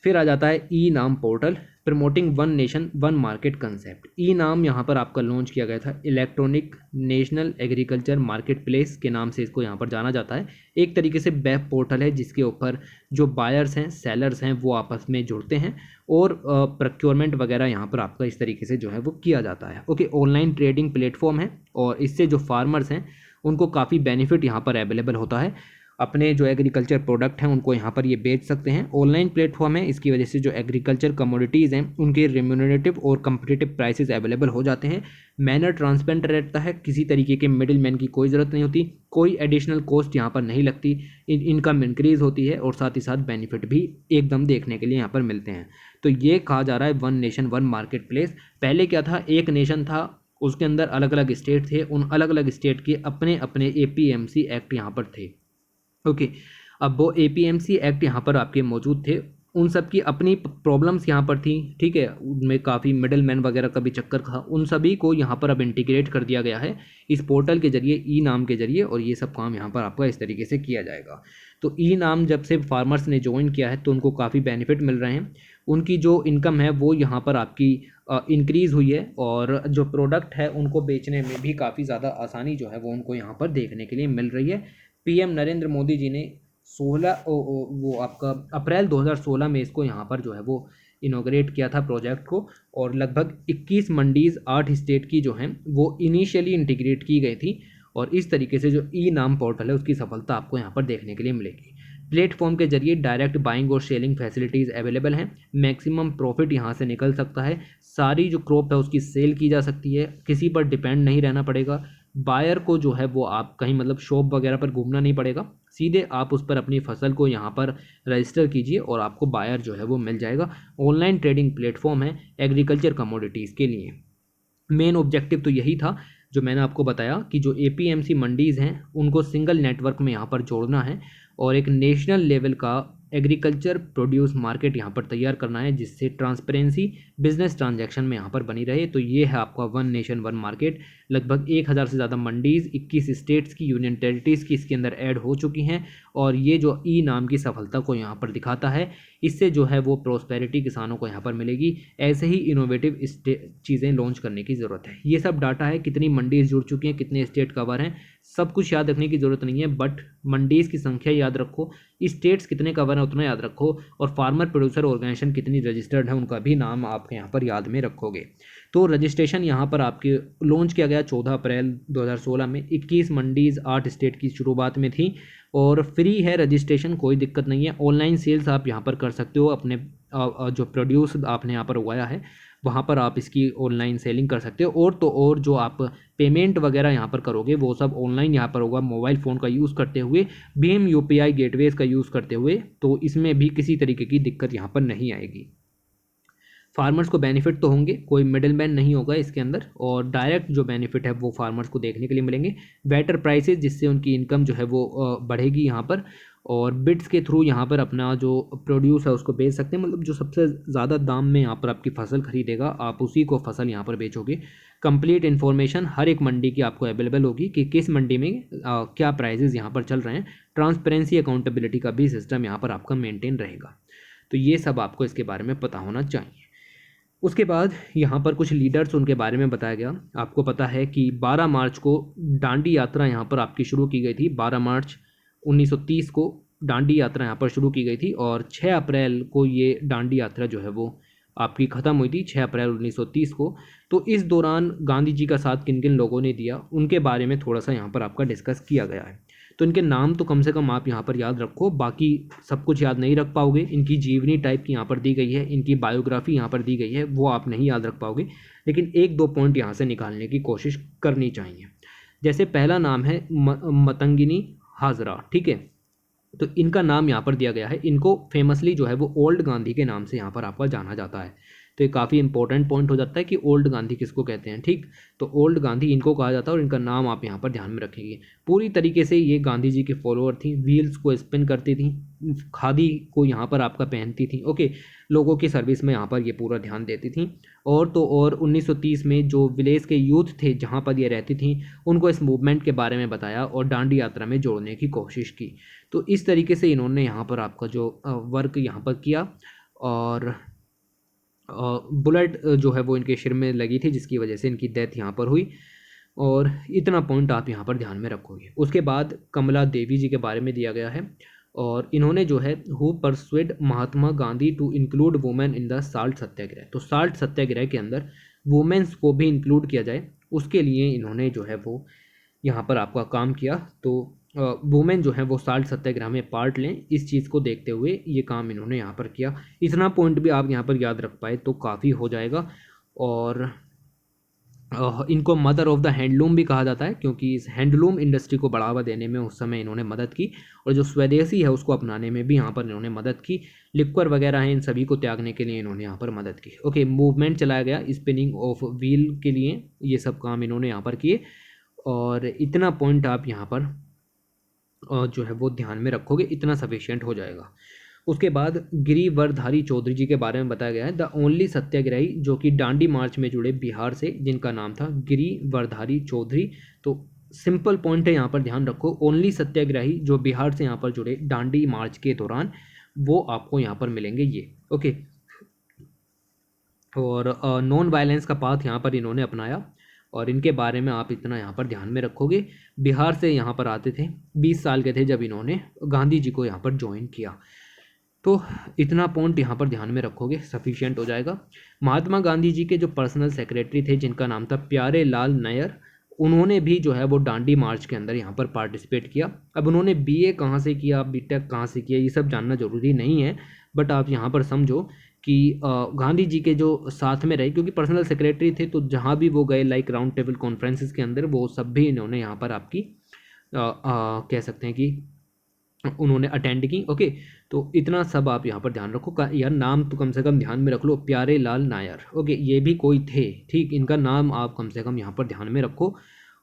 फिर आ जाता है E-नाम portal, promoting one nation one market concept. E-नाम यहाँ पर आपका लॉन्च किया गया था, electronic national agriculture market place के नाम से इसको यहाँ पर जाना जाता है। एक तरीके से वेब पोर्टल है जिसके ऊपर जो बायर्स हैं, सेलर्स हैं, वो आपस में जुड़ते हैं, और प्रोक्योरमेंट वगैरह यहाँ पर आपका इस तरीके से जो है वो किया जाता है। ओके, ऑनलाइन ट्रेडिंग प्लेटफॉर्म है, और इससे जो फार्मर्स हैं उनको काफ़ी बेनिफिट यहाँ पर अवेलेबल होता है। अपने जो एग्रीकल्चर प्रोडक्ट हैं उनको यहाँ पर ये बेच सकते हैं। ऑनलाइन प्लेटफॉर्म है, इसकी वजह से जो एग्रीकल्चर कमोडिटीज़ हैं उनके रिम्यूनरेटिव और कम्पिटिटिव प्राइसेस अवेलेबल हो जाते हैं। मैनर ट्रांसपेरेंट रहता है, किसी तरीके के मिडिल मैन की कोई ज़रूरत नहीं होती, कोई एडिशनल कॉस्ट यहाँ पर नहीं लगती, इनकम इंक्रीज़ होती है, और साथ ही साथ बेनिफिट भी एकदम देखने के लिए यहाँ पर मिलते हैं। तो ये कहा जा रहा है one nation one market place. पहले क्या था, एक नेशन था, उसके अंदर अलग अलग स्टेट थे, उन अलग अलग स्टेट के अपने अपने APMC एक्ट यहाँ पर थे। ओके, अब वो APMC एक्ट यहाँ पर आपके मौजूद थे, उन सब की अपनी प्रॉब्लम्स यहाँ पर थी, ठीक है, उनमें काफ़ी मिडल मैन वगैरह का भी चक्कर था, उन सभी को यहाँ पर अब इंटीग्रेट कर दिया गया है इस पोर्टल के जरिए, E-नाम के जरिए, और ये सब काम यहाँ पर आपका इस तरीके से किया जाएगा। तो ई नाम जब से फार्मर्स ने ज्वाइन किया है तो उनको काफ़ी बेनिफिट मिल रहे हैं, उनकी जो इनकम है वो यहाँ पर आपकी इंक्रीज़ हुई है, और जो प्रोडक्ट है उनको बेचने में भी काफ़ी ज़्यादा आसानी जो है वो उनको यहाँ पर देखने के लिए मिल रही है। पीएम नरेंद्र मोदी जी ने 16 वो आपका अप्रैल 2016 में इसको यहाँ पर जो है वो इनोग्रेट किया था प्रोजेक्ट को, और लगभग 21 मंडीज़ 8 स्टेट की जो हैं वो इनिशियली इंटीग्रेट की गई थी, और इस तरीके से जो ई नाम पोर्टल है उसकी सफलता आपको यहाँ पर देखने के लिए मिलेगी। प्लेटफॉर्म के जरिए डायरेक्ट बाइंग और सेलिंग फैसिलिटीज़ अवेलेबल हैं, मैक्सिमम प्रॉफिट यहाँ से निकल सकता है, सारी जो क्रॉप है उसकी सेल की जा सकती है, किसी पर डिपेंड नहीं रहना पड़ेगा, बायर को जो है वो आप कहीं मतलब शॉप वगैरह पर घूमना नहीं पड़ेगा, सीधे आप उस पर अपनी फसल को यहाँ पर रजिस्टर कीजिए और आपको बायर जो है वो मिल जाएगा। ऑनलाइन ट्रेडिंग प्लेटफॉर्म है एग्रीकल्चर कमोडिटीज़ के लिए। मेन ऑब्जेक्टिव तो यही था जो मैंने आपको बताया कि जो एपीएमसी मंडीज़ हैं उनको सिंगल नेटवर्क में यहाँ पर जोड़ना है, और एक नेशनल लेवल का एग्रीकल्चर प्रोड्यूस मार्केट यहाँ पर तैयार करना है जिससे ट्रांसपेरेंसी बिजनेस ट्रांजैक्शन में यहाँ पर बनी रहे। तो ये है आपका वन नेशन वन मार्केट। लगभग 1000 से ज़्यादा मंडीज़ 21 स्टेट्स की यूनियन टेरिटरीज़ की इसके अंदर ऐड हो चुकी हैं, और ये जो ई नाम की सफलता को यहाँ पर दिखाता है, इससे जो है वो प्रोस्पेरिटी किसानों को यहाँ पर मिलेगी। ऐसे ही इनोवेटिव चीज़ें लॉन्च करने की ज़रूरत है। ये सब डाटा है, कितनी मंडीज़ जुड़ चुकी हैं, कितने स्टेट कवर हैं, सब कुछ याद रखने की ज़रूरत नहीं है, बट मंडीज़ की संख्या याद रखो, स्टेट्स कितने कवर हैं उतना याद रखो, और फार्मर प्रोड्यूसर ऑर्गेनाइजेशन कितनी रजिस्टर्ड है उनका भी नाम आप यहाँ पर याद में रखोगे। तो रजिस्ट्रेशन यहाँ पर आपके लॉन्च किया गया 14 अप्रैल 2016 में। 21 मंडीज़ 8 स्टेट की शुरुआत में थी, और फ्री है रजिस्ट्रेशन, कोई दिक्कत नहीं है। ऑनलाइन सेल्स आप यहाँ पर कर सकते हो, अपने जो प्रोड्यूस आपने यहाँ पर उगाया है वहाँ पर आप इसकी ऑनलाइन सेलिंग कर सकते हो। और तो और जो आप पेमेंट वगैरह यहाँ पर करोगे वो सब ऑनलाइन यहाँ पर होगा, मोबाइल फ़ोन का यूज़ करते हुए, भीम यूपीआई गेटवेज़ का यूज़ करते हुए, तो इसमें भी किसी तरीके की दिक्कत यहाँ पर नहीं आएगी। फार्मर्स को बेनिफिट तो होंगे, कोई मिडिल मैन नहीं होगा इसके अंदर, और डायरेक्ट जो बेनिफिट है वो फार्मर्स को देखने के लिए मिलेंगे। बेटर प्राइसेस जिससे उनकी इनकम जो है वो बढ़ेगी यहाँ पर, और बिड्स के थ्रू यहाँ पर अपना जो प्रोड्यूस है उसको बेच सकते हैं, मतलब जो सबसे ज़्यादा दाम में यहाँ पर आपकी फसल खरीदेगा आप उसी को फसल यहाँ पर बेचोगे। कंप्लीट इन्फॉर्मेशन हर एक मंडी की आपको अवेलेबल होगी कि किस मंडी में क्या प्राइजेज़ यहाँ पर चल रहे हैं। ट्रांसपेरेंसी अकाउंटेबिलिटी का भी सिस्टम यहाँ पर आपका मेंटेन रहेगा। तो ये सब आपको इसके बारे में पता होना चाहिए। उसके बाद यहाँ पर कुछ लीडर्स उनके बारे में बताया गया। आपको पता है कि 12 मार्च को दांडी यात्रा यहाँ पर आपकी शुरू की गई थी। 12 मार्च 1930 को दांडी यात्रा यहाँ पर शुरू की गई थी, और 6 अप्रैल को ये दांडी यात्रा जो है वो आपकी ख़त्म हुई थी, 6 अप्रैल 1930 को। तो इस दौरान गांधी जी का साथ किन किन लोगों ने दिया उनके बारे में थोड़ा सा यहाँ पर आपका डिस्कस किया गया है। तो इनके नाम तो कम से कम आप यहाँ पर याद रखो, बाकी सब कुछ याद नहीं रख पाओगे। इनकी जीवनी टाइप की यहाँ पर दी गई है, इनकी बायोग्राफी यहाँ पर दी गई है, वो आप नहीं याद रख पाओगे, लेकिन एक दो पॉइंट यहाँ से निकालने की कोशिश करनी चाहिए। जैसे पहला नाम है मतंगिनी हाजरा, ठीक है, तो इनका नाम यहाँ पर दिया गया है। इनको फेमसली जो है वो ओल्ड गांधी के नाम से यहाँ पर आपका जाना जाता है। तो ये काफ़ी इंपॉर्टेंट पॉइंट हो जाता है कि ओल्ड गांधी किसको कहते हैं, ठीक। तो ओल्ड गांधी इनको कहा जाता है, और इनका नाम आप यहाँ पर ध्यान में रखेंगे। पूरी तरीके से ये गांधी जी के फॉलोअर थी, व्हील्स को स्पिन करती थी, खादी को यहाँ पर आपका पहनती थी, ओके, लोगों की सर्विस में यहाँ पर ये पूरा ध्यान देती थी। और तो और 1930 में जो विलेज के यूथ थे जहाँ पर ये रहती थी उनको इस मूवमेंट के बारे में बताया और दांडी यात्रा में जोड़ने की कोशिश की। तो इस तरीके से इन्होंने यहाँ पर आपका जो वर्क यहाँ पर किया, और बुलेट जो है वो इनके सिर में लगी थी जिसकी वजह से इनकी डेथ यहाँ पर हुई, और इतना पॉइंट आप यहाँ पर ध्यान में रखोगे। उसके बाद कमला देवी जी के बारे में दिया गया है, और इन्होंने जो है who persuade Mahatma Gandhi to include women in the salt Satyagraha. तो साल्ट सत्याग्रह के अंदर वुमेन्स को भी इंक्लूड किया जाए, उसके लिए इन्होंने जो है वो यहाँ पर आपका काम किया। तो वुमेन जो है वो साल्ट सत्याग्रह में पार्ट लें, इस चीज़ को देखते हुए ये काम इन्होंने यहाँ पर किया। इतना पॉइंट भी आप यहाँ पर याद रख पाए तो काफ़ी हो जाएगा। और इनको मदर ऑफ द हैंडलूम भी कहा जाता है, क्योंकि इस हैंडलूम इंडस्ट्री को बढ़ावा देने में उस समय इन्होंने मदद की, और जो स्वदेशी है उसको अपनाने में भी यहाँ पर इन्होंने मदद की। लिक्वर वगैरह हैं, इन सभी को त्यागने के लिए इन्होंने यहाँ पर मदद की। ओके, मूवमेंट चलाया गया स्पिनिंग ऑफ व्हील के लिए, ये सब काम इन्होंने यहाँ पर किए, और इतना पॉइंट आप यहाँ पर जो है वो ध्यान में रखोगे, इतना सफिशिएंट हो जाएगा। उसके बाद गिरिवरधारी चौधरी जी के बारे में बताया गया है, द ओनली सत्याग्रही जो कि दांडी मार्च में जुड़े बिहार से, जिनका नाम था गिरिवरधारी चौधरी। तो सिंपल पॉइंट है, यहाँ पर ध्यान रखो, ओनली सत्याग्रही जो बिहार से यहाँ पर जुड़े दांडी मार्च के दौरान, वो आपको यहाँ पर मिलेंगे ये। ओके, और नॉन वायलेंस का पाथ यहाँ पर इन्होंने अपनाया, और इनके बारे में आप इतना यहाँ पर ध्यान में रखोगे। बिहार से यहाँ पर आते थे, 20 साल के थे जब इन्होंने गांधी जी को यहाँ पर ज्वाइन किया। तो इतना पॉइंट यहाँ पर ध्यान में रखोगे, सफिशिएंट हो जाएगा। महात्मा गांधी जी के जो पर्सनल सेक्रेटरी थे जिनका नाम था प्यारे लाल नायर, उन्होंने भी जो है वो दांडी मार्च के अंदर यहाँ पर पार्टिसिपेट किया। अब उन्होंने बीए कहाँ से किया, बीटेक कहाँ से किया, ये सब जानना जरूरी नहीं है, बट आप यहाँ पर समझो कि गांधी जी के जो साथ में रहे, क्योंकि पर्सनल सेक्रेटरी थे, तो जहाँ भी वो गए लाइक राउंड टेबल कॉन्फ्रेंसेस के अंदर, वो सब भी इन्होंने यहाँ पर आपकी कह सकते हैं कि उन्होंने अटेंड की। ओके, तो इतना सब आप यहाँ पर ध्यान रखो। यार नाम तो कम से कम ध्यान में रख लो, प्यारे लाल नायर। ओके, ये भी कोई थे, ठीक, इनका नाम आप कम से कम यहाँ पर ध्यान में रखो।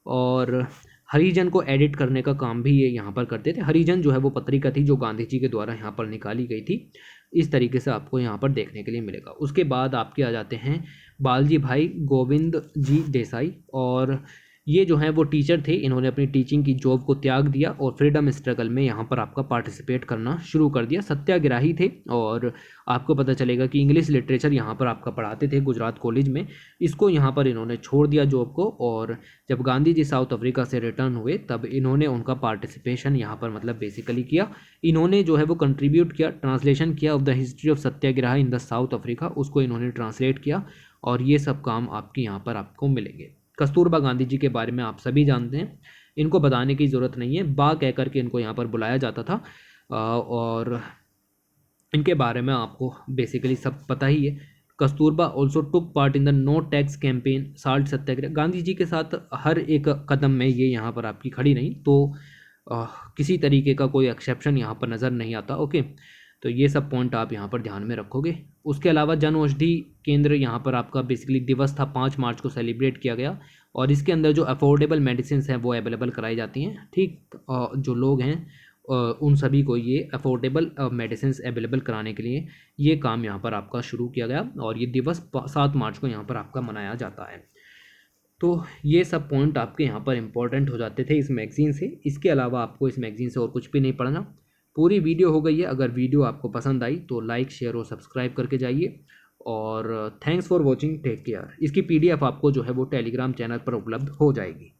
और हरिजन को एडिट करने का काम भी ये यहाँ पर करते थे। हरिजन जो है वो पत्रिका थी जो गांधी जी के द्वारा यहाँ पर निकाली गई थी। इस तरीके से आपको यहाँ पर देखने के लिए मिलेगा। उसके बाद आपके आ जाते हैं बालजी भाई गोविंद जी देसाई, और ये जो हैं वो टीचर थे। इन्होंने अपनी टीचिंग की जॉब को त्याग दिया और फ्रीडम स्ट्रगल में यहाँ पर आपका पार्टिसिपेट करना शुरू कर दिया। सत्याग्रही थे, और आपको पता चलेगा कि इंग्लिश लिटरेचर यहाँ पर आपका पढ़ाते थे गुजरात कॉलेज में। इसको यहाँ पर इन्होंने छोड़ दिया जॉब को, और जब गांधी जी साउथ अफ्रीका से रिटर्न हुए तब इन्होंने उनका पार्टिसिपेशन यहाँ पर मतलब बेसिकली किया। इन्होंने जो है वो कंट्रीब्यूट किया, ट्रांसलेशन किया of the history of Satyagraha in the south Africa, उसको इन्होंने ट्रांसलेट किया, और ये सब काम आपके यहाँ पर आपको मिलेंगे। कस्तूरबा गांधी जी के बारे में आप सभी जानते हैं, इनको बताने की ज़रूरत नहीं है, बा कह करके इनको यहाँ पर बुलाया जाता था, और इनके बारे में आपको बेसिकली सब पता ही है। Kasturba also took part in the no tax campaign, salt Satyagraha. Gandhi ji के साथ हर एक कदम में ये यहाँ पर आपकी खड़ी नहीं, तो किसी तरीके का कोई एक्सेप्शन यहाँ पर नज़र नहीं आता। ओके, तो ये सब पॉइंट आप यहाँ पर ध्यान में रखोगे। उसके अलावा जन औषधि केंद्र यहाँ पर आपका बेसिकली दिवस था, 5 मार्च को सेलिब्रेट किया गया, और इसके अंदर जो अफोर्डेबल मेडिसिन हैं वो अवेलेबल कराई जाती हैं। ठीक, जो लोग हैं उन सभी को ये अफोर्डेबल मेडिसिन अवेलेबल कराने के लिए ये काम यहाँ पर आपका शुरू किया गया, और ये दिवस 7 मार्च को यहाँ पर आपका मनाया जाता है। तो ये सब पॉइंट आपके यहाँ पर इम्पोर्टेंट हो जाते थे इस मैगज़ीन से। इसके अलावा आपको इस मैगज़ीन से और कुछ भी नहीं पढ़ना। पूरी वीडियो हो गई है। अगर वीडियो आपको पसंद आई तो लाइक, शेयर और सब्सक्राइब करके जाइए, और thanks for watching, take care. इसकी PDF आपको जो है वो टेलीग्राम चैनल पर उपलब्ध हो जाएगी।